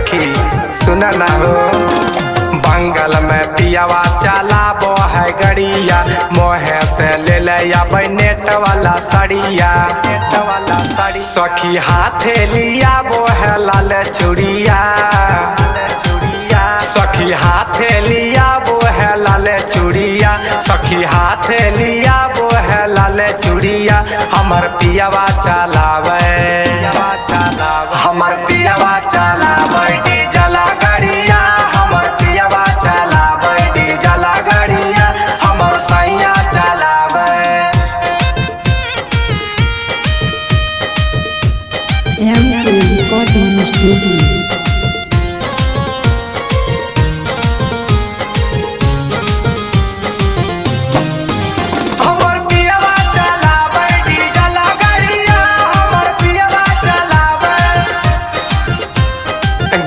सखी सुना ना हो। बंगल में पियावा चलाबो है गड़िया, मोहे से ले ले नेट वाला सड़िया। सखी हाथे लिया वो है लाल चूड़िया, सखी हाथे लिया वो है लाल चूड़िया, सखी हाथे लिया वो है लाल चूड़िया। हमर पियावा चलावे, हमर पियावा चला